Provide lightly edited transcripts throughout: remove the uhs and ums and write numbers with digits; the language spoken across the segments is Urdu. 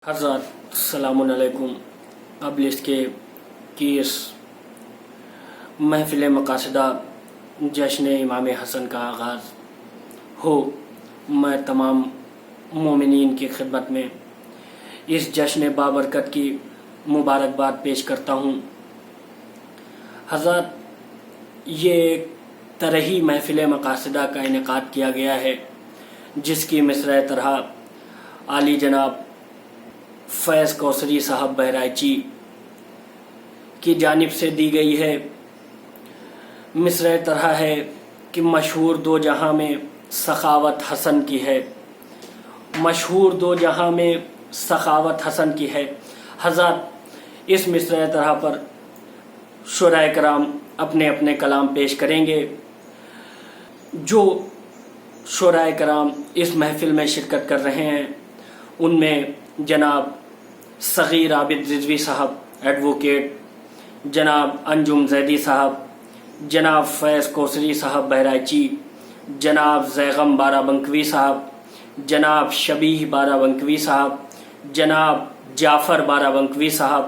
حضرات السلام علیکم۔ اب لسٹ کے کیس محفل مقاصدہ جشن امام حسن کا آغاز ہو، میں تمام مومنین کی خدمت میں اس جشن بابرکت کی مبارکباد پیش کرتا ہوں۔ حضرات، یہ ایک طرحی محفل مقاصدہ کا انعقاد کیا گیا ہے جس کی مصرع طرح عالی جناب فیض کوثری صاحب بہرائچی کی جانب سے دی گئی ہے۔ مصرع طرح ہے کہ مشہور دو جہاں میں سخاوت حسن کی ہے، مشہور دو جہاں میں سخاوت حسن کی ہے۔ حضرات، اس مصرع طرح پر شعراء کرام اپنے اپنے کلام پیش کریں گے۔ جو شعراء کرام اس محفل میں شرکت کر رہے ہیں ان میں جناب صغیر عابد رضوی صاحب ایڈوکیٹ، جناب انجم زیدی صاحب، جناب فیض کوثری صاحب بہرائچی، جناب زیغم بارہ بنکوی صاحب، جناب شبیہ بارہ بنکوی صاحب، جناب جعفر بارہ بنکوی صاحب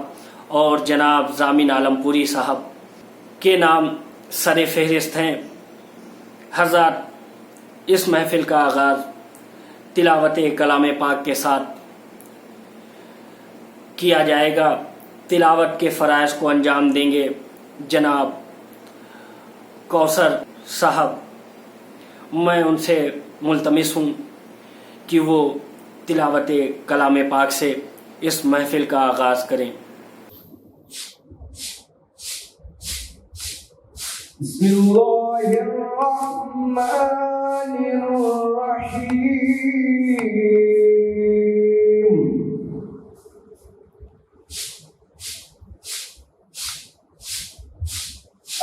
اور جناب ضامن عالمپوری صاحب کے نام سر فہرست ہیں۔ حضرات، اس محفل کا آغاز تلاوت کلام پاک کے ساتھ کیا جائے گا۔ تلاوت کے فرائض کو انجام دیں گے جناب کوثر صاحب۔ میں ان سے ملتمس ہوں کہ وہ تلاوت کلام پاک سے اس محفل کا آغاز کریں۔ بسم اللہ الرحمن الرحیم۔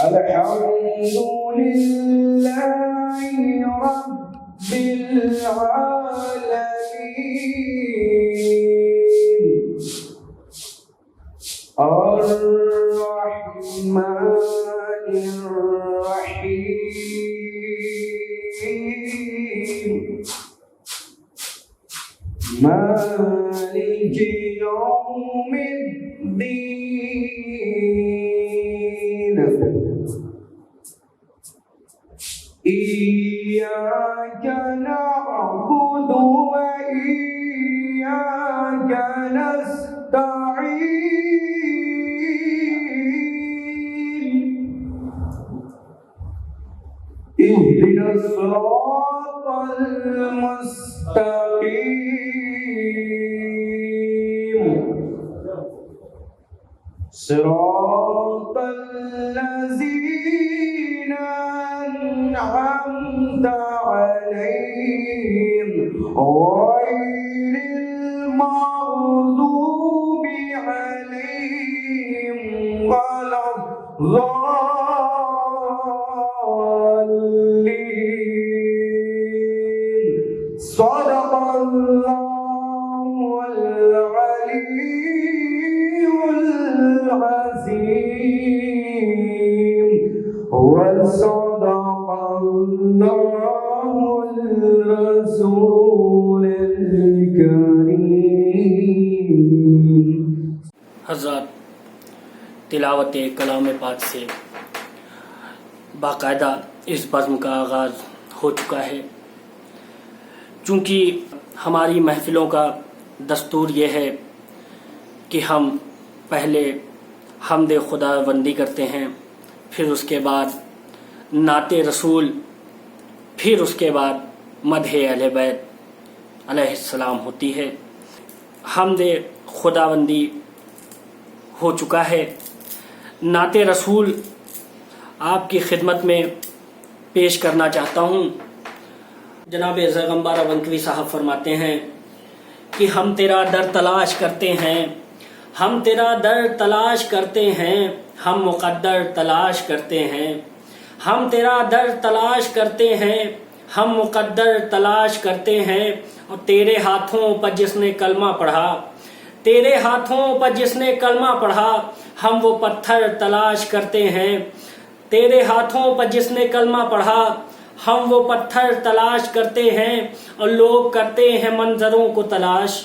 الحمد للہ رب العالمین، الرحمن الرحیم، مالک یوم الدین، ایاک نعبد و ایاک نستعین، اهدنا الصراط المستقیم، صراط الذین أنعمت عليهم غير المغضوب عليهم ولا الضالين، صدق الله العلي العظيم وصدق الله الرسول الكريم۔ حضرات، تلاوت کلام پاک سے باقاعدہ اس بزم کا آغاز ہو چکا ہے۔ چونکہ ہماری محفلوں کا دستور یہ ہے کہ ہم پہلے حمد خدا بندی کرتے ہیں، پھر اس کے بعد نعت رسول، پھر اس کے بعد مدح اہل بیت علیہ السلام ہوتی ہے۔ حمد خداوندی ہو چکا ہے، نعت رسول آپ کی خدمت میں پیش کرنا چاہتا ہوں۔ جناب زیغم بارہ بنکوی صاحب فرماتے ہیں کہ ہم تیرا در تلاش کرتے ہیں، ہم تیرا در تلاش کرتے ہیں، ہم مقدر تلاش کرتے ہیں، ہم تیرا در تلاش کرتے ہیں، ہم مقدر تلاش کرتے ہیں، اور تیرے ہاتھوں پر جس نے کلمہ پڑھا، تیرے ہاتھوں پر جس نے کلمہ پڑھا، ہم وہ پتھر تلاش کرتے ہیں، تیرے ہاتھوں پر جس نے کلمہ پڑھا، ہم وہ پتھر تلاش کرتے ہیں، اور لوگ کرتے ہیں منظروں کو تلاش،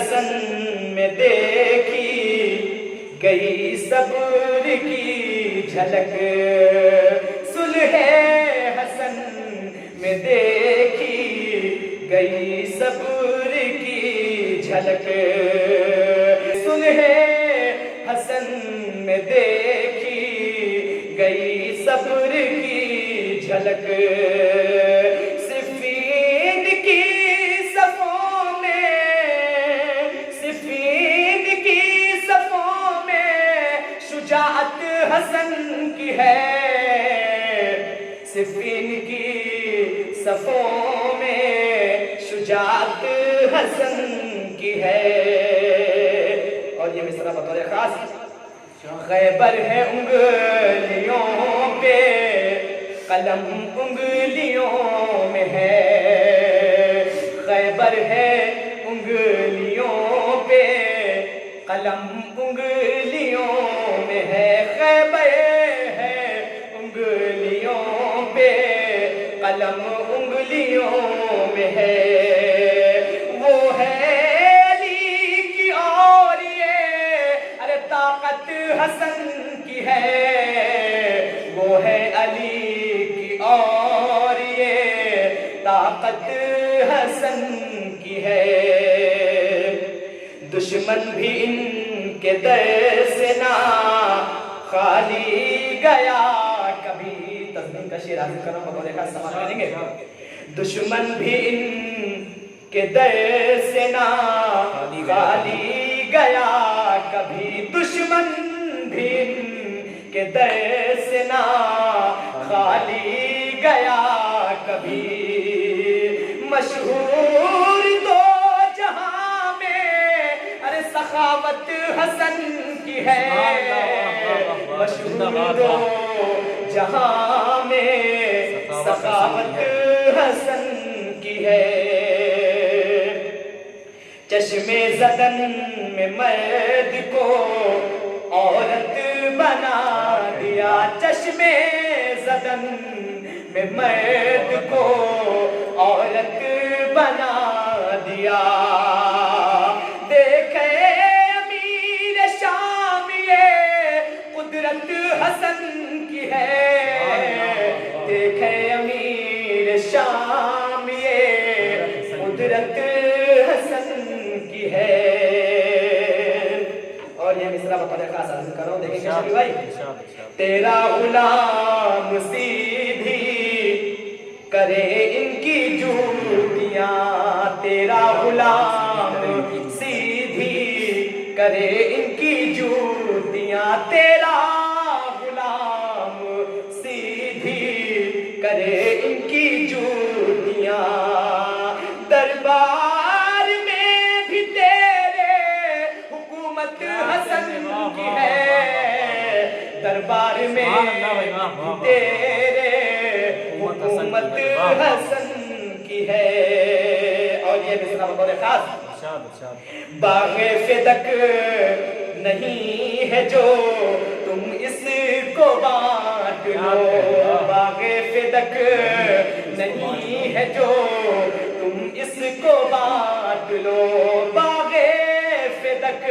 حسن میں دیکھی گئی صبر کی جھلک، صلح حسن میں دیکھی گئی صبر کی جھلک، صلح حسن میں دیکھی گئی صبر کی جھلک، سفید کی صفوں میں، سفید کی صفوں میں شجاعت حسن کی ہے، سفید کی صفوں میں شجاعت حسن کی ہے۔ اور یہ مصرع بطور خاص، خیبر ہے انگلیوں پہ قلم انگلیوں میں ہے، خیبر ہے انگلیوں پہ قلم انگلیوں میں ہے، خیبر ہے انگلیوں پہ قلم انگلیوں میں ہے، وہ ہے علی کی اور یہ ارے طاقت حسن کی ہے، وہ ہے علی کی اور یہ طاقت حسن کی ہے، دشمن بھی ان کے در سے نہ خالی گیا کبھی، تزمین کا شعر حاصل کرنا بطور خاص سماعت کریں گے، دشمن بھی ان کے در سے نہ خالی گیا کبھی، دشمن بھی ان کے در سے نہ خالی گیا کبھی، مشہور دو جہاں میں ارے سخاوت حسن کی ہے، مشہور دو جہاں میں سخاوت حسن کی ہے، چشم زدن میں مرد کو عورت بنا دیا، چشم زدن میں مرد کو عورت بنا دیا، دیکھے امیر شام یہ قدرت حسن کی ہے، دیکھے امیر شام یہ قدرت حسن کی ہے۔ اور یہ مصرع بطور خاص عرض کر رہا ہوں، دیکھیں شریف بھائی، تیرا غلام سیدھی کرے ان کی جوتیاں، تیرا غلام سیدھی کرے ان کی جوتیاں، تیرا غلام سیدھی کرے ان کی جوتیاں، دربار میں بھی تیرے حکومت حسن کی ہے، دربار میں بھی تیرے حکومت حسن کی ہے۔ اور یہ مصرع بطور خاص، باغ فدق نہیں ہے جو تم اس کو بانٹ لو، باغ فدق نہیں ہے جو تم اس کو بانٹ لو، باغ فدق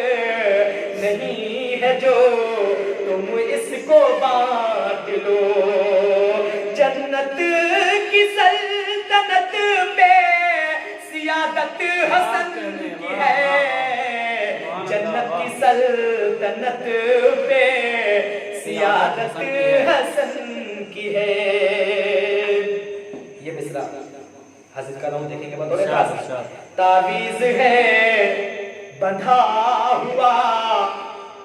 نہیں ہے جو تم اس کو بانٹ لو، جنت کی سلطنت پہ سیادت حسن کی ہے، جنت کی سلطنت پہ سیادت حسن کی ہے۔ یہ مصرع حاصل کر رہا ہوں، دیکھیں گے بطور خاص، تعویذ ہے بندھا ہوا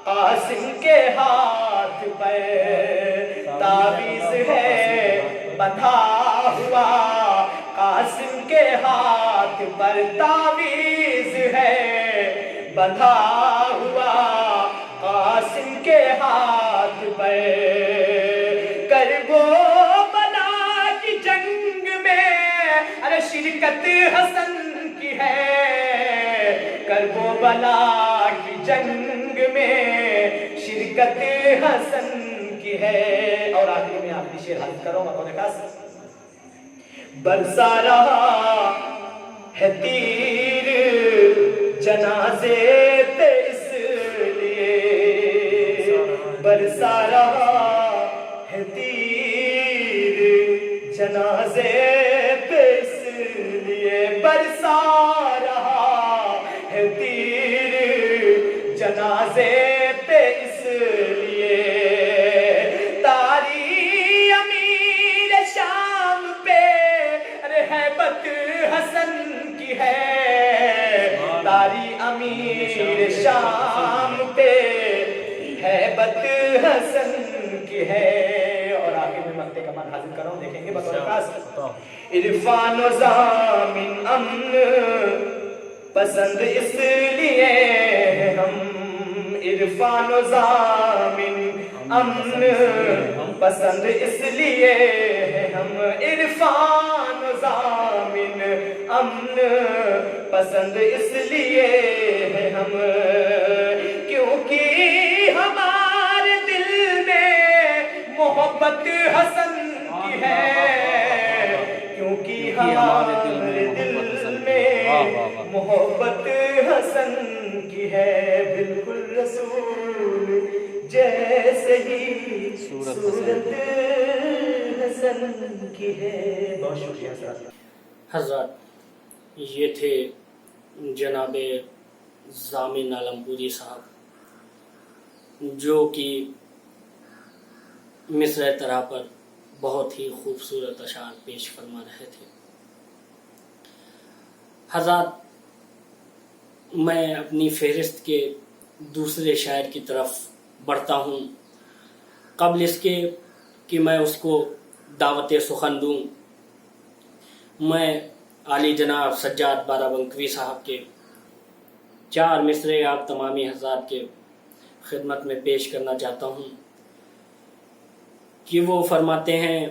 قاسم کے ہاتھ پر، تعویذ ہے بندھا ہوا قاسم کے ہاتھ پر، تعویذ ہے بندھا ہوا قاسم کے ہاتھ پر، کربو بلا کی جنگ میں ارے شرکت حسن کی ہے، کربو بلا کی جنگ میں شرکت حسن کی ہے۔ اور آخری میں آخری شعر حاصل کرو بطور خاص، برسا رہا ہے تیر جنازے پہ اس لیے برسا رہا ہے تیر، جنازے پہ اس لیے برسا رہا ہے تیر، جنازے پہ اس لیے تاری امیر شام پہ رہبت حسن کی ہے، تاری امیر شام پہ ہیبت حسن کی ہے۔ اور آخر میں مقطع کمان حاضر کر رہا ہوں، دیکھیں گے بطور خاص عرفان و ضامن امن پسند اس لیے ہیں ہم، عرفان و ضامن امن پسند اس لیے ہیں ہم، عرفان و ضامن امن پسند اس لیے ہیں ہم، کیونکہ ہمارے دل میں محبت حسن کی ہے، کیونکہ ہمارے دل میں محبت حسن کی ہے، بالکل رسول جیسے ہی صورت حسن کی ہے۔ بہت شکریہ حضرات۔ حضرات، یہ تھے جناب ضامن عالمپوری صاحب، جو کہ مصرع طرح پر بہت ہی خوبصورت اشعار پیش فرما رہے تھے۔ حضرات، میں اپنی فہرست کے دوسرے شاعر کی طرف بڑھتا ہوں۔ قبل اس کے کہ میں اس کو دعوت سخن دوں، میں عالی جناب سجاد بارابنکوی صاحب کے 4 مصرعے آپ تمامی حضرات کے خدمت میں پیش کرنا چاہتا ہوں کہ وہ فرماتے ہیں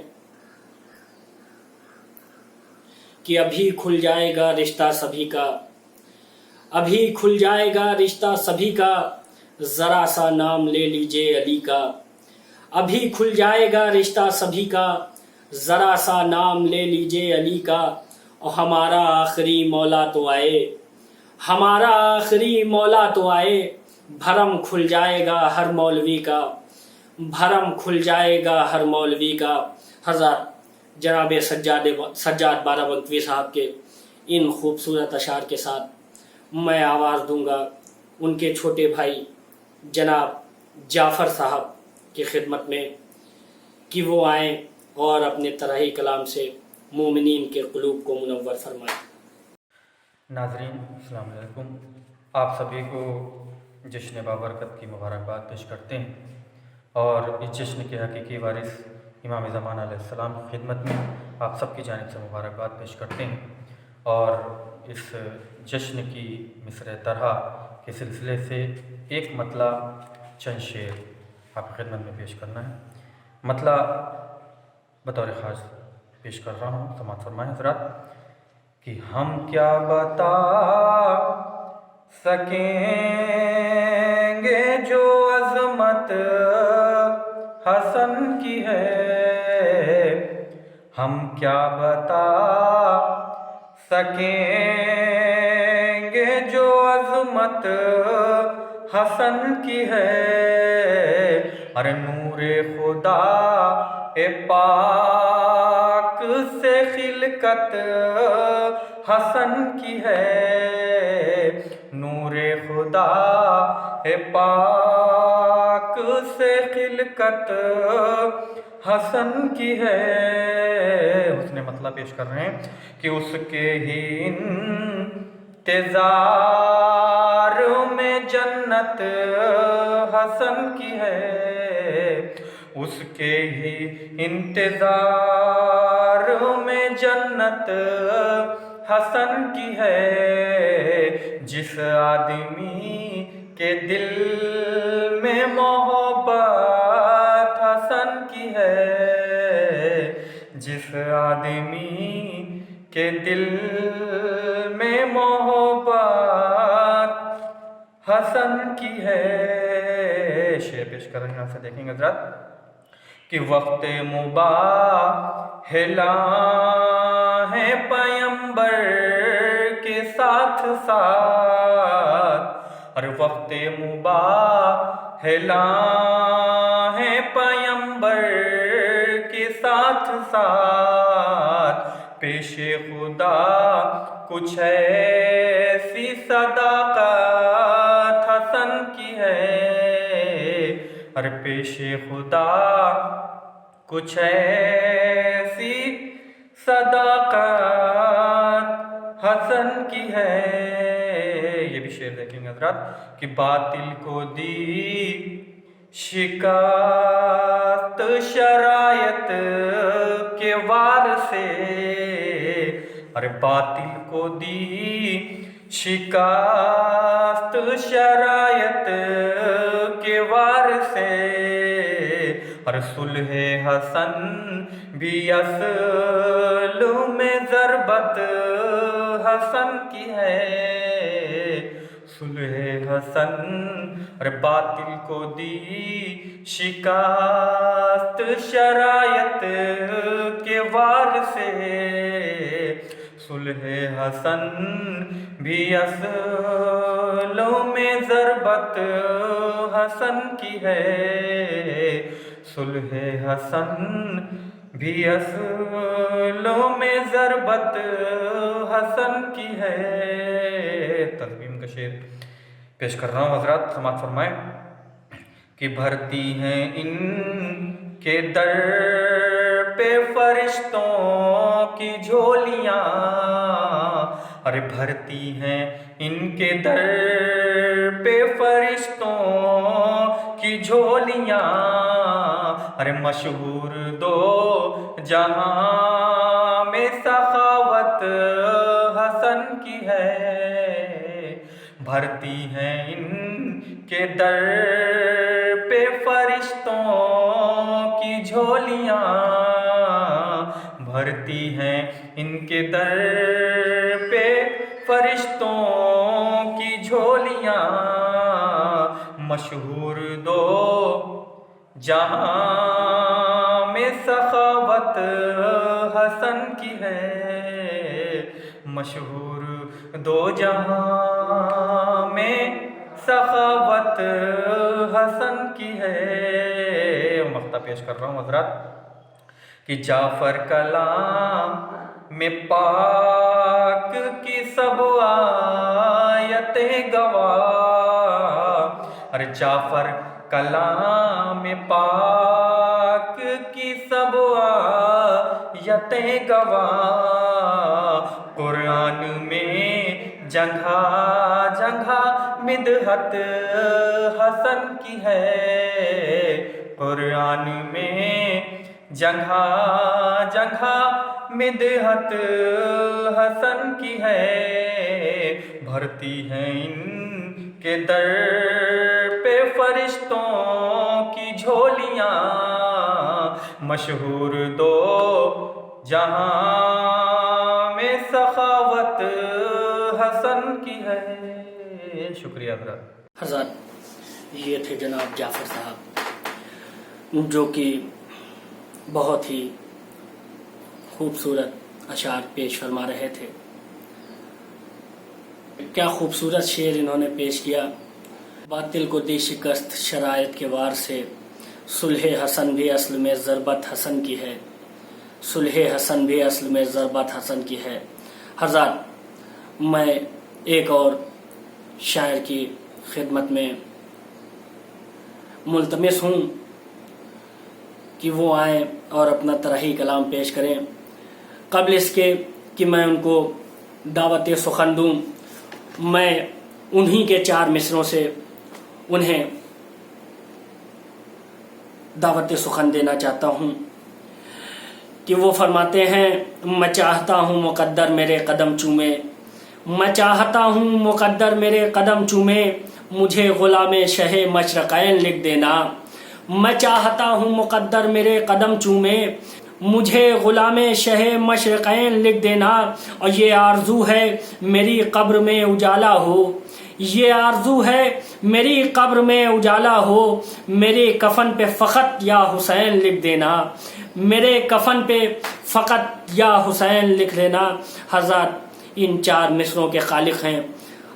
کہ ابھی کھل جائے گا رشتہ سبھی کا، ابھی کھل جائے گا رشتہ سبھی کا، ذرا سا نام لے لیجئے علی کا، ابھی کھل جائے گا رشتہ سبھی کا، ذرا سا نام لے لیجئے علی کا، اور ہمارا آخری مولا تو آئے، ہمارا آخری مولا تو آئے، بھرم کھل جائے گا ہر مولوی کا، بھرم کھل جائے گا ہر مولوی کا۔ حضرات، جناب سجاد بارابنکوی صاحب کے ان خوبصورت اشعار کے ساتھ میں آواز دوں گا ان کے چھوٹے بھائی جناب جعفر صاحب کی خدمت میں کہ وہ آئیں اور اپنے طرحی کلام سے مومنین کے قلوب کو منور فرمائیں۔ ناظرین السلام علیکم، آپ سبھی کو جشن بابرکت کی مبارکباد پیش کرتے ہیں، اور اس جشن کے حقیقی وارث امام زمان علیہ السلام کی خدمت میں آپ سب کی جانب سے مبارکباد پیش کرتے ہیں، اور اس جشن کی مصرع طرح کے سلسلے سے ایک مطلع چند شعر آپ کی خدمت میں پیش کرنا ہے۔ مطلع بطور خاص پیش کر رہا ہوں، سماعت فرمائیں حضرات کہ ہم کیا بتا سکیں گے جو عظمت حسن کی ہے، ہم کیا بتا سکیں گے جو عظمت حسن کی ہے، ارے نور خدا پاک سے خلقت حسن کی ہے، نور خدا پاک سے خلقت حسن کی ہے۔ اس نے مطلب پیش کر رہے ہیں کہ اس کے ہی انتظار میں جنت حسن کی ہے، اس کے ہی انتظار میں جنت حسن کی ہے، جس آدمی کے دل میں محبت حسن کی ہے، جس آدمی کے دل میں محبت حسن کی ہے۔ شعر پیش کر رہے ہیں، آپ سے دیکھیں گے حضرات کہ وقت مباہلہ ہے پیمبر کے ساتھ ساتھ، اور وقت مباہلا ہے پیمبر کے ساتھ ساتھ، پیش خدا کچھ ایسی صداقت حسن کی ہے، اور پیش خدا کچھ ایسی صداقت حسن کی ہے۔ یہ بھی شعر دیکھیں گے حضرات کہ باطل کو دی شکست شرائط کے وار سے، ارے باطل کو دی شکست شرائط کے وار سے، اور صلح حسن بھی اصل میں ضربت حسن کی ہے، صلح حسن اور باطل کو دی شکست شرائط کے وار سے، صلح حسن بھی اصل میں ضربت حسن کی ہے، صلح حسن بھی اصل میں ضربت حسن کی ہے۔ ترمیم کا شعر پیش کر رہا ہوں حضرات، سماعت فرمائیں کہ بھرتی ہیں ان کے در پہ فرشتوں کی جھولیاں، ارے بھرتی ہیں ان کے در پہ فرشتوں کی جھولیاں، ارے مشہور دو جہاں میں سخاوت حسن کی ہے، بھرتی ہیں ان کے در پہ فرشتوں کی جھولیاں، بھرتی ہیں ان کے در پہ فرشتوں کی جھولیاں، مشہور دو جہاں میں سخاوت حسن کی ہے، مشہور دو جہاں میں سخاوت حسن کی ہے۔ مقطع پیش کر رہا ہوں حضرات کہ جعفر کلام میں پاک کی سب آیتیں گواہ، ارے جعفر کلام پاک کی سب آیتیں گواہ، قرآن میں جگہ جگہ مدحت حسن کی ہے، قرآن میں جگہ جگہ مدحت حسن کی ہے، بھرتی ہیں ان کے در پہ فرشتوں کی جھولیاں، مشہور دو جہاں میں سخاوت حسن کی ہے۔ شکریہ حضرات۔ حضرات یہ تھے جناب جعفر صاحب جو کہ بہت ہی خوبصورت اشعار پیش فرما رہے تھے۔ کیا خوبصورت شعر انہوں نے پیش کیا۔ باطل کو دی شکست شرائط کے وار سے، صلح حسن بھی اصل میں ضربت حسن کی ہے، صلح حسن بھی اصل میں ضربت حسن کی ہے۔ حضرات میں ایک اور شاعر کی خدمت میں ملتمس ہوں کہ وہ آئیں اور اپنا طرحی کلام پیش کریں۔ قبل اس کے کہ میں ان کو دعوت سخن دوں، میں انہی کے 4 مصروں سے انہیں دعوت سخن دینا چاہتا ہوں کہ وہ فرماتے ہیں، میں چاہتا ہوں مقدر میرے قدم چومے، میں چاہتا ہوں مقدر میرے قدم چومے، مجھے غلام شہ مشرقین لکھ دینا، میں چاہتا ہوں مقدر میرے قدم چومے، مجھے غلام شہ مشرقین لکھ دینا، اور یہ آرزو ہے میری قبر میں اجالا ہو، یہ آرزو ہے میری قبر میں اجالا ہو، میرے کفن پہ فقط یا حسین لکھ دینا، میرے کفن پہ فقط یا حسین لکھ دینا۔ حضرات ان 4 مصروں کے خالق ہیں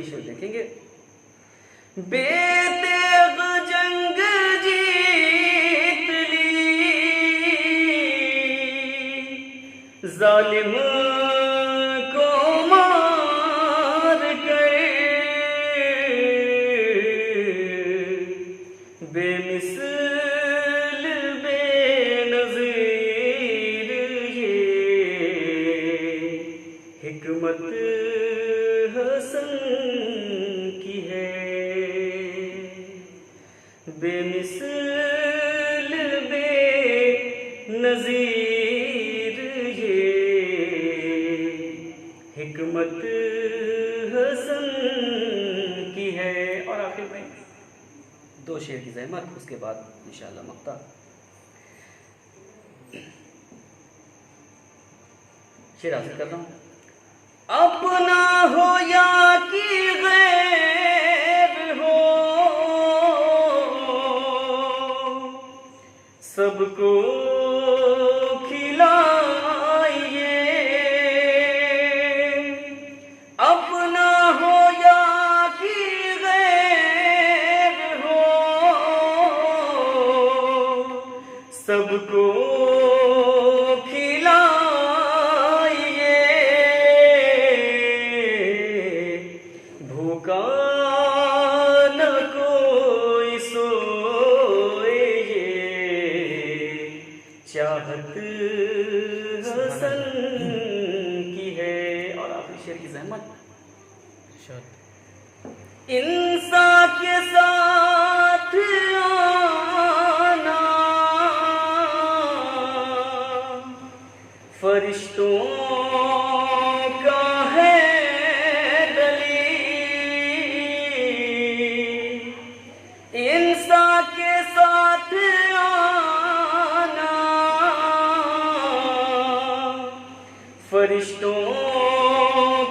بھی شعر دیکھیں گے. بے تیغ جنگ جیت لی ظالم کو مار کر بے مثل بے نظیر یہ حکمت حسن کی ہے. بے مثل بے نظیر یہ حکمت حسن کی ہے. اور آخر میں 2 شعر کی زحمت، اس کے بعد انشاءاللہ مقطع. شعر حاصل کر رہا ہوں. اپنا ہو یا کہ غیر ہو سب کو کھلائیے. اپنا ہو یا کہ غیر ہو سب کو بھوکا نہ کوئی سوئے یہ چاہت حسن کی ہے. اور آخری شعر کی زحمت. انسان کے ساتھ آنا فرشتوں کا ہے دلیل. انسان کے ساتھ آنا فرشتوں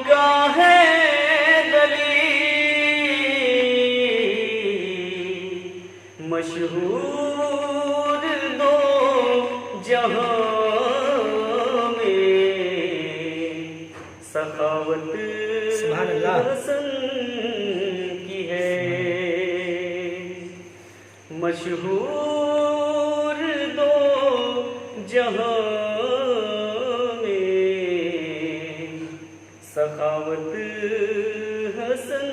کا ہے دلیل. مشہور دو جہاں سخاوت حسن کی ہے. مشہور دو جہاں میں سخاوت حسن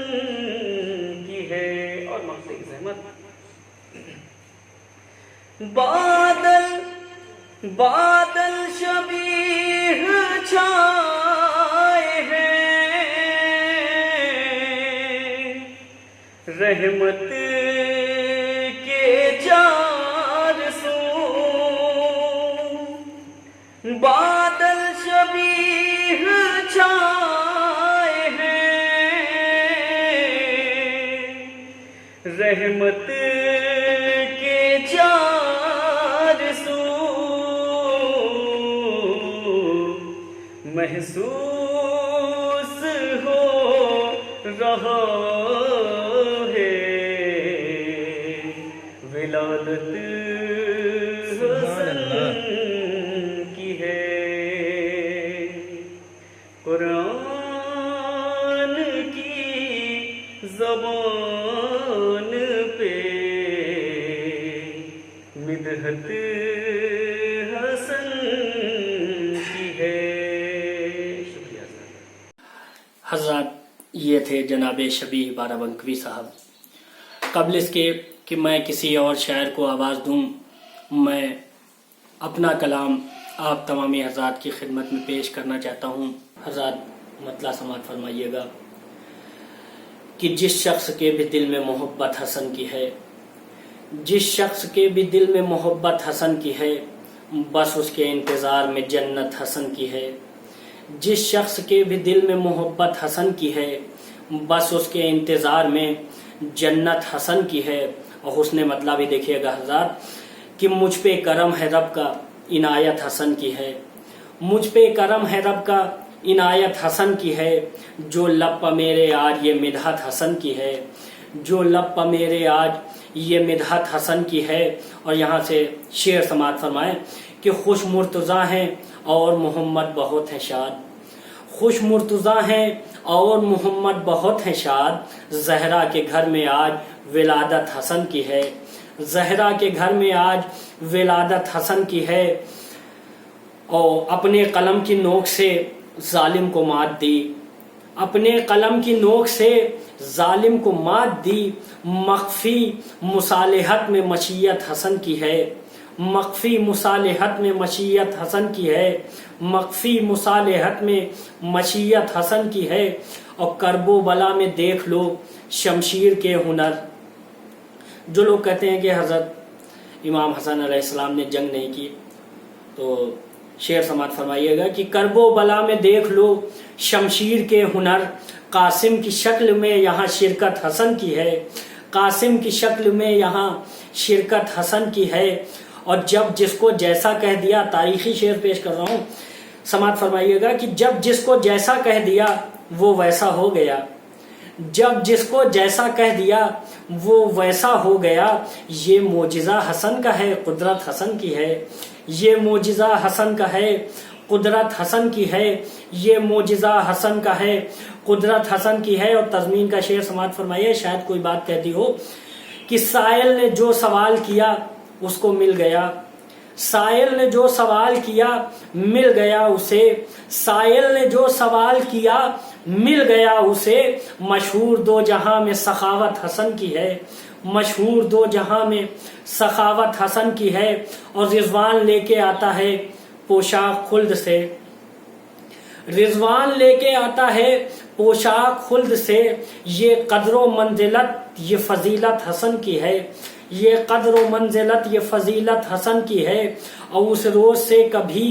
کی ہے. اور مقطع کی زحمت. بادل شبیہ چھائے ہیں رحمت کے 4 سو. بادل شبیہ چھائے ہیں رحمت کے 4 سو. محسوس ہو رہا ہے ولادت حسن کی ہے. قرآن کی زبان پہ مدحت حسن کی ہے. شکریہ سر. حضرات یہ تھے جناب شبیہ بارابنکوی صاحب. قبل اس کے کہ میں کسی اور شاعر کو آواز دوں، میں اپنا کلام آپ تمامی حضرات کی خدمت میں پیش کرنا چاہتا ہوں. حضرات مطلع سماعت فرمائیے گا کہ جس شخص کے بھی دل میں محبت حسن کی ہے، جس شخص کے بھی دل میں محبت حسن کی ہے، بس اس کے انتظار میں جنت حسن کی ہے. جس شخص کے بھی دل میں محبت حسن کی ہے، بس اس کے انتظار میں جنت حسن کی ہے. اور حسن مطلب بھی دیکھیے گا حضرات کہ مجھ پہ کرم ہے رب کا عنایت حسن کی ہے. مجھ پہ کرم ہے رب کا عنایت حسن کی ہے. جو لب پہ میرے آج یہ مدحت حسن کی ہے، جو لب پہ میرے آج یہ مدحت حسن کی ہے. اور یہاں سے شعر سماعت فرمائیں کہ خوش مرتضیٰ ہیں اور محمد بہت ہیں شاد. خوش مرتضیٰ ہیں اور محمد بہت ہیں شاد، زہرا کے گھر میں آج ولادت حسن کی ہے، زہرا کے گھر میں آج ولادت حسن کی ہے، اور اپنے قلم کی نوک سے ظالم کو مات دی، اپنے قلم کی نوک سے ظالم کو مات دی، مخفی مصالحت میں مشیت حسن کی ہے، مخفی مصالحت میں مشیت حسن کی ہے، مخفی مصالحت میں مشیت حسن کی ہے، اور کرب و بلا میں دیکھ لو شمشیر کے ہنر۔ جو لوگ کہتے ہیں کہ حضرت امام حسن علیہ السلام نے جنگ نہیں کی، تو شعر سماعت فرمائیے گا کہ کرب و بلا میں دیکھ لو شمشیر کے ہنر، قاسم کی شکل میں یہاں شرکت حسن کی ہے، قاسم کی شکل میں یہاں شرکت حسن کی ہے، اور جب جس کو جیسا کہہ دیا، تاریخی شعر پیش کر رہا ہوں، سماعت فرمائیے گا کہ جب جس کو جیسا کہہ دیا وہ ویسا ہو گیا، جب جس کو جیسا کہہ دیا وہ ویسا ہو گیا، یہ معجزہ حسن کا ہے، قدرت حسن کی ہے، یہ معجزہ حسن کا ہے، قدرت حسن کی ہے، یہ معجزہ حسن کا ہے، قدرت حسن کی ہے۔ اور تضمین کا شعر سماعت فرمائیے، شاید کوئی بات کہتی ہو کہ سائل نے جو سوال کیا اس کو مل گیا، سائل نے جو سوال کیا مل گیا اسے، سائل نے جو سوال کیا مل گیا اسے، مشہور دو جہاں میں سخاوت حسن کی ہے، مشہور دو جہاں میں سخاوت حسن کی ہے، اور رضوان لے کے آتا ہے پوشاک خلد سے، رضوان لے کے آتا ہے پوشاک خلد سے، یہ قدر و منزلت یہ فضیلت حسن کی ہے، یہ قدر و منزلت یہ فضیلت حسن کی ہے، اور اس روز سے کبھی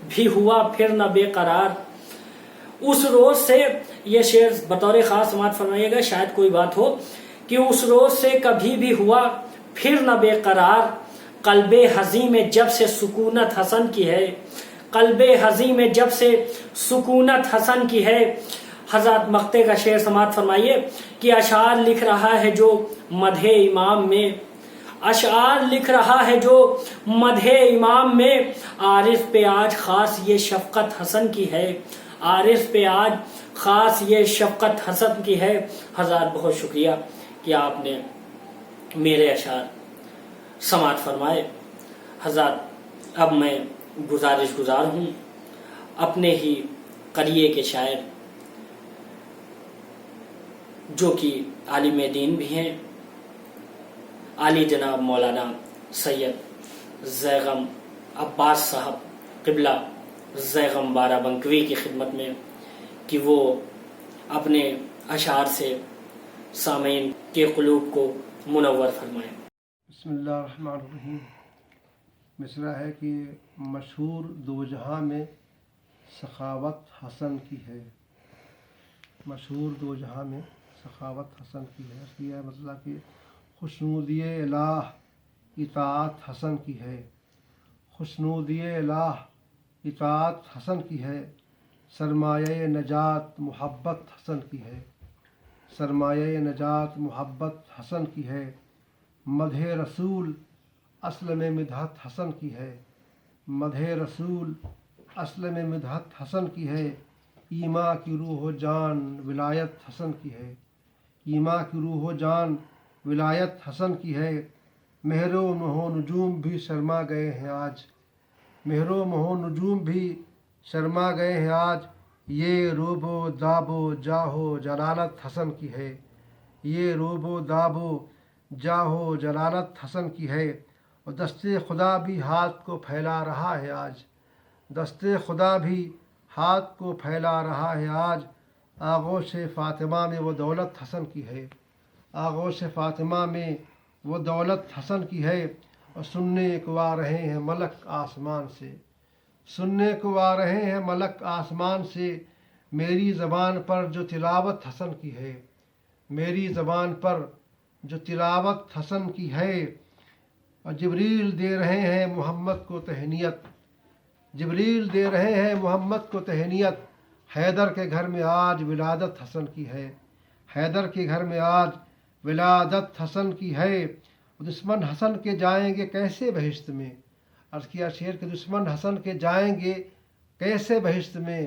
بھی ہوا پھر نہ بے قرار، اس روز سے، یہ شعر بطور خاص سماعت فرمائیے گا، شاید کوئی بات ہو کہ اس روز سے کبھی بھی ہوا پھر نہ بے قرار، قلب حزین میں جب سے سکونت حسن کی ہے، قلب حزین میں جب سے سکونت حسن کی ہے۔ حضرت مقطع کا شعر سماعت فرمائیے کہ اشعار لکھ رہا ہے جو مدح امام میں، اشعار لکھ رہا ہے جو مدح امام میں، عارف پہ آج خاص یہ شفقت حسن کی ہے، عارف پہ آج خاص یہ شفقت حسن کی ہے۔ حضرات بہت شکریہ کہ آپ نے میرے اشعار سماعت فرمائے۔ حضرات اب میں گزارش گزار ہوں اپنے ہی قریے کے شاعر جو کہ عالم دین بھی ہیں، عالی جناب مولانا سید زیغم عباس صاحب قبلہ زیغم بارہ بنکوی کی خدمت میں، کہ وہ اپنے اشعار سے سامعین کے قلوب کو منور فرمائیں۔ بسم اللہ الرحمن الرحیم۔ مصرع ہے کہ مشہور دو جہاں میں سخاوت حسن کی ہے، مشہور دو جہاں میں سخاوت حسن کی ہے، اس لیے مطلب کہ خوشنودی الہ اطاعت حسن کی ہے، خوشنودی الہ اطاعت حسن کی ہے، سرمایہ نجات محبت حسن کی ہے، سرمایہ نجات محبت حسن کی ہے، مدح رسول اصل میں مدحت حسن کی ہے، مدح رسول اصل میں مدحت حسن کی ہے، ایما کی روح و جان ولایت حسن کی ہے، ایما کی روح و جان ولایت حسن کی ہے، مہر و مہو نجوم بھی شرما گئے ہیں آج، مہر و مہو نجوم بھی شرما گئے ہیں آج، یہ روب و داب و جاہ و جلالت حسن کی ہے، یہ روب و داب و جاہ و جلالت حسن کی ہے، اور دست خدا بھی ہاتھ کو پھیلا رہا ہے آج، دست خدا بھی ہاتھ کو پھیلا رہا ہے آج، آغوش فاطمہ میں وہ دولت حسن کی ہے، آغوش فاطمہ میں وہ دولت حسن کی ہے، اور سننے کو آ رہے ہیں ملک آسمان سے، سننے کو آ رہے ہیں ملک آسمان سے، میری زبان پر جو تلاوت حسن کی ہے، میری زبان پر جو تلاوت حسن کی ہے، اور جبریل دے رہے ہیں محمد کو تہنیت، جبریل دے رہے ہیں محمد کو تہنیت، حیدر کے گھر میں آج ولادت حسن کی ہے، حیدر کے گھر میں آج ولادت حسن کی ہے، دشمن حسن کے جائیں گے کیسے بہشت میں، عرض کیا شعر کے دشمن حسن کے جائیں گے کیسے بہشت میں،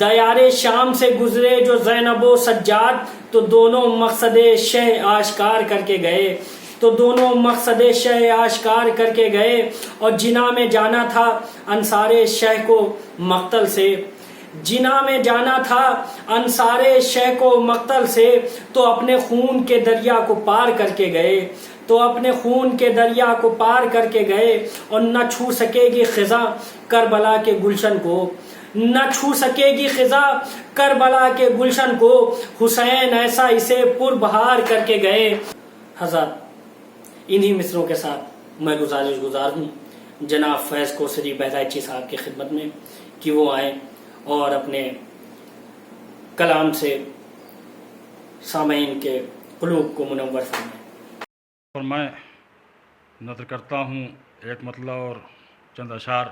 دیار شام سے گزرے جو زینب و سجاد، تو دونوں مقصد شہ آشکار کر کے گئے، تو دونوں مقصد شہ آشکار کر کے گئے، اور جنا میں جانا تھا انصار شہ کو مقتل سے، جنا میں جانا تھا انصار شہ کو مقتل سے، تو اپنے خون کے دریا کو پار کر کے گئے، تو اپنے خون کے دریا کو پار کر کے گئے، اور نہ چھو سکے گی خزاں کربلا کے گلشن کو، نہ چھو سکے گی خزاں کربلا کے گلشن کو، حسین ایسا اسے پر بہار کر کے گئے۔ حضرات، انہی مصروں کے ساتھ میں گزار ہوں جناب فیض کوثری بہرائچی صاحب کی خدمت میں کہ وہ آئیں اور اپنے کلام سے سامعین کے قلوب کو منور فرمائیں۔ اور میں نظر کرتا ہوں ایک مطلع اور چند اشعار۔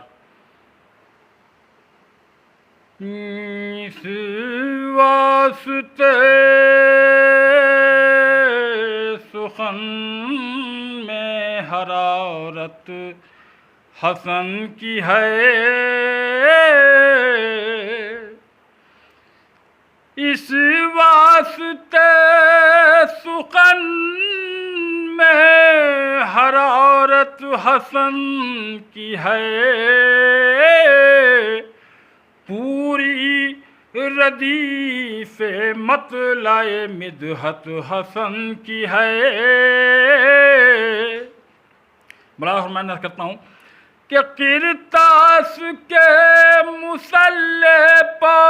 اس واسطے سخن میں حرارت حسن کی ہے، اس واسطے سخن میں حرارت حسن کی ہے، پوری ردیف مطلع مدحت حسن کی ہے۔ بڑا میں نظر کرتا ہوں کہ قرطاس کے مسلح پہ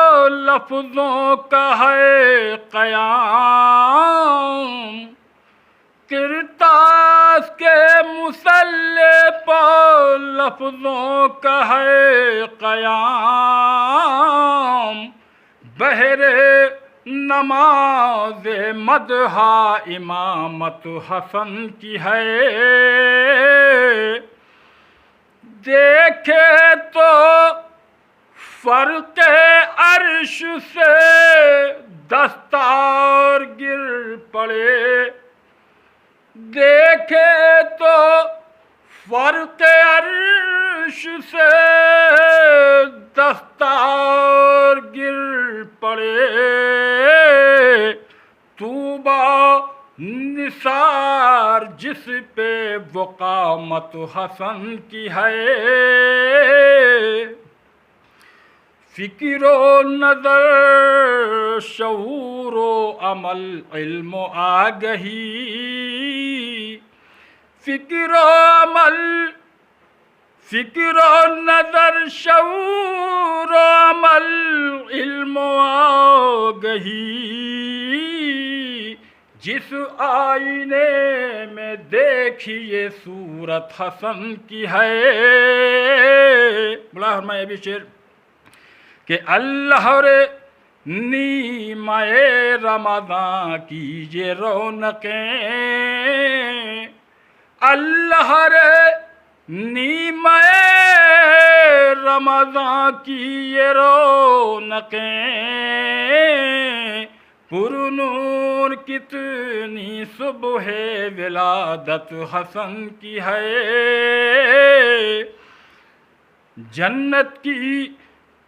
لفظوں کا ہے قیام، قرطاس کے مسلح پہ لفظوں کا ہے قیام، بہر نماز مدحہ امامت حسن کی ہے، دیکھے تو فرق عرش سے دستار گر پڑے، دیکھے تو فرق عرش سے دستار گر پڑے، طوبیٰ نثار جس پہ وقامت حسن کی ہے، فکر و نظر شعور و عمل علم و آگہی، فکر و عمل فکر و نظر شعور و عمل علم و آگہی، جس آئینے میں دیکھیے صورت حسن کی ہے۔ بلا میں یہ بھی شعر کہ اللہ رے نیمہ رمضان کی یہ رونقیں، اللہ رے نیمہ رمضان کی یہ رونقیں، پر نور کتنی صبح ولادت حسن کی ہے، جنت کی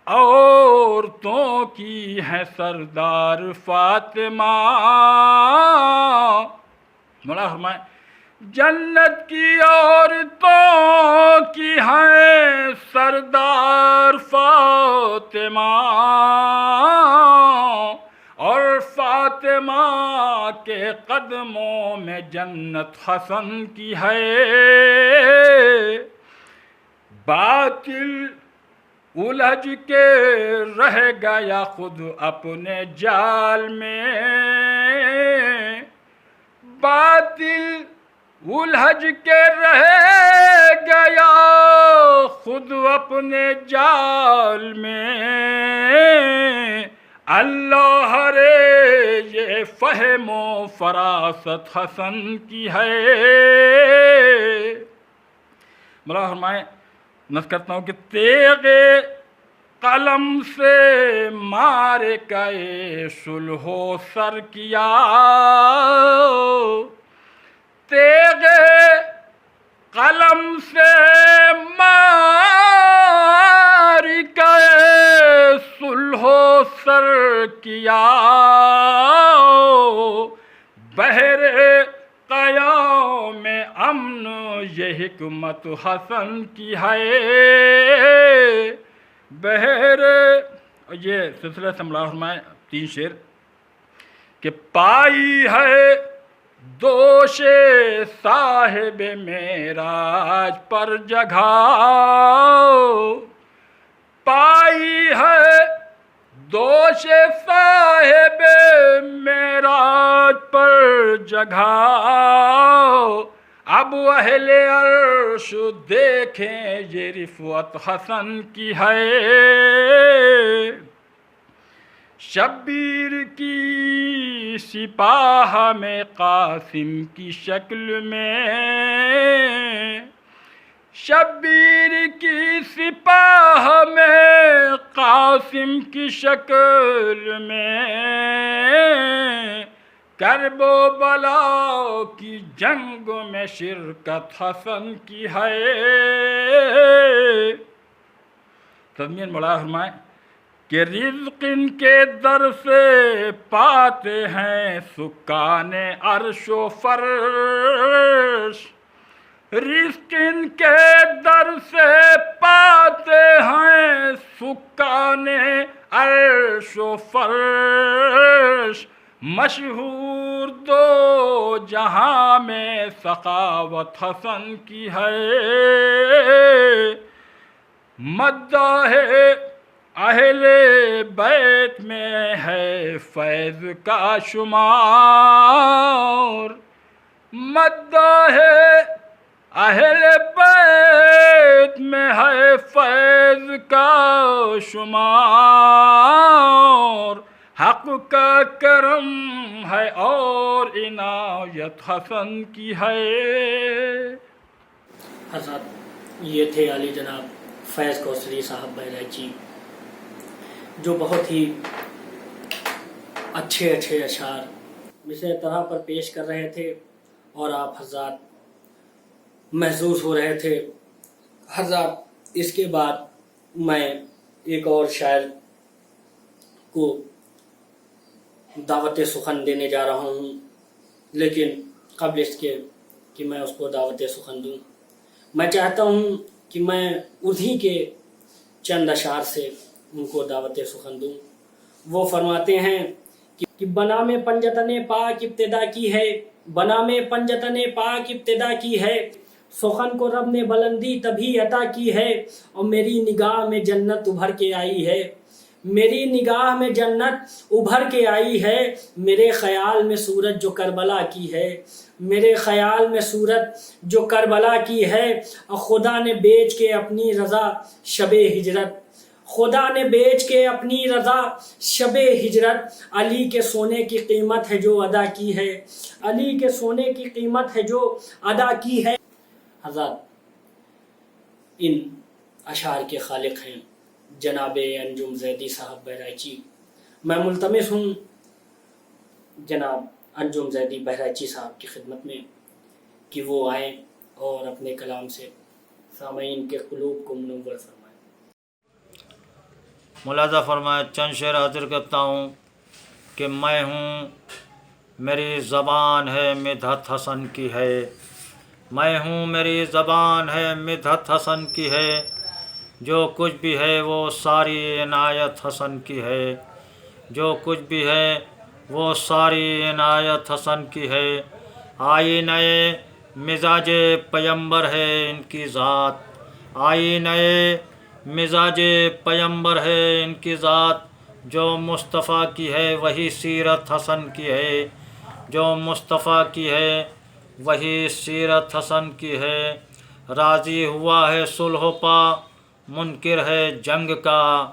عورتوں کی ہے سردار فاطمہ، مولا فرمائے جنت کی عورتوں کی ہے سردار فاطمہ، اور فاطمہ کے قدموں میں جنت حسن کی ہے، باطل الجھ کے رہ گیا خود اپنے جال میں، باطل الجھ کے رہ گیا خود اپنے جال میں، اللہ رے یہ فہم و فراست حسن کی ہے۔ مولا فرمائے نظر کرتا ہوں کہ تیغ قلم سے مارے کئے صلح و سر کیا، تیغ قلم سے مار کئے صلح و سر کیا بہر قیام امن یہ حکمت حسن کی ہے بہر یہ سلسلہ سملا فرمائے 3 شعر کہ پائی ہے دوش صاحب معراج پر جگہ پائی ہے دوش صاحب معراج پر جگہ اب اہل عرش دیکھیں یہ رفعت حسن کی ہے شبیر کی سپاہ میں قاسم کی شکل میں شبیر کی سپاہ میں قاسم کی شکل میں کرب و بلا کی جنگ میں شرکت حسن کی ہے تضمین بڑا فرمائے کہ رزق ان کے در سے پاتے ہیں سکان عرش و فرش رزق ان کے در سے پاتے ہیں سکان عرش و فرش مشہور دو جہاں میں سخاوت حسن کی ہے مداح اہل بیت میں ہے فیض کا شمار مداح اہل بیت میں ہے فیض کا شمار حق کا کرم ہے اور عنایت حسن کی ہے حضرات یہ تھے علی جناب فیض کوثری صاحب بہرائچی جو بہت ہی اچھے اشعار مثل طرح پر پیش کر رہے تھے اور آپ حضرات محظوظ ہو رہے تھے حضرات اس کے بعد میں ایک اور شاعر کو دعوت سخن دینے جا رہا ہوں لیکن قبل اس کے کہ میں اس کو دعوت سخن دوں میں چاہتا ہوں کہ میں انہی کے چند اشعار سے ان کو دعوت سخن دوں وہ فرماتے ہیں کہ بنا میں پنجتن پاک ابتدا کی ہے بنا میں پنجتن پاک ابتدا کی ہے سخن کو رب نے بلندی تبھی عطا کی ہے اور میری نگاہ میں جنت ابھر کے آئی ہے میری نگاہ میں جنت ابھر کے آئی ہے میرے خیال میں صورت جو کربلا کی ہے میرے خیال میں صورت جو کربلا کی ہے اور خدا نے بیچ کے اپنی رضا شب ہجرت خدا نے بیچ کے اپنی رضا شب ہجرت علی کے سونے کی قیمت ہے جو ادا کی ہے علی کے سونے کی قیمت ہے جو ادا کی ہے حضرات ان اشعار کے خالق ہیں جناب انجم زیدی صاحب بہرائچی میں ملتمس ہوں جناب انجم زیدی بہرائچی صاحب کی خدمت میں کہ وہ آئیں اور اپنے کلام سے سامعین کے قلوب کو منور فرمائیں ملاحظہ فرمائے چند شعر حاضر کرتا ہوں کہ میں ہوں میری زبان ہے مدحت حسن کی ہے میں ہوں میری زبان ہے مدحت حسن کی ہے جو کچھ بھی ہے وہ ساری عنایت حسن کی ہے جو کچھ بھی ہے وہ ساری عنایت حسن کی ہے آئینہ مزاج پیمبر ہے ان کی ذات آئینہ مزاج پیمبر ہے ان کی ذات جو مصطفیٰ کی ہے وہی سیرت حسن کی ہے جو مصطفیٰ کی ہے وہی سیرت حسن کی ہے راضی ہوا ہے صلح پا منکر ہے جنگ کا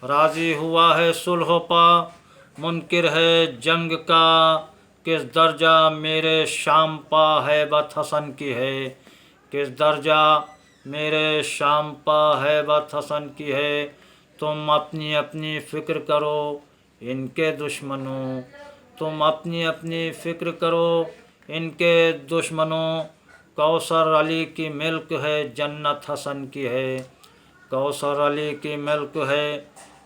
راضی ہوا ہے صلح پا منکر ہے جنگ کا کس درجہ میرے شام پا ہیبت حسن کی ہے کس درجہ میرے شام پا ہیبت حسن کی ہے تم اپنی اپنی فکر کرو ان کے دشمنوں تم اپنی اپنی فکر کرو ان کے دشمنوں کوثر علی کی ملک ہے جنت حسن کی ہے کوثر علی کی ملک ہے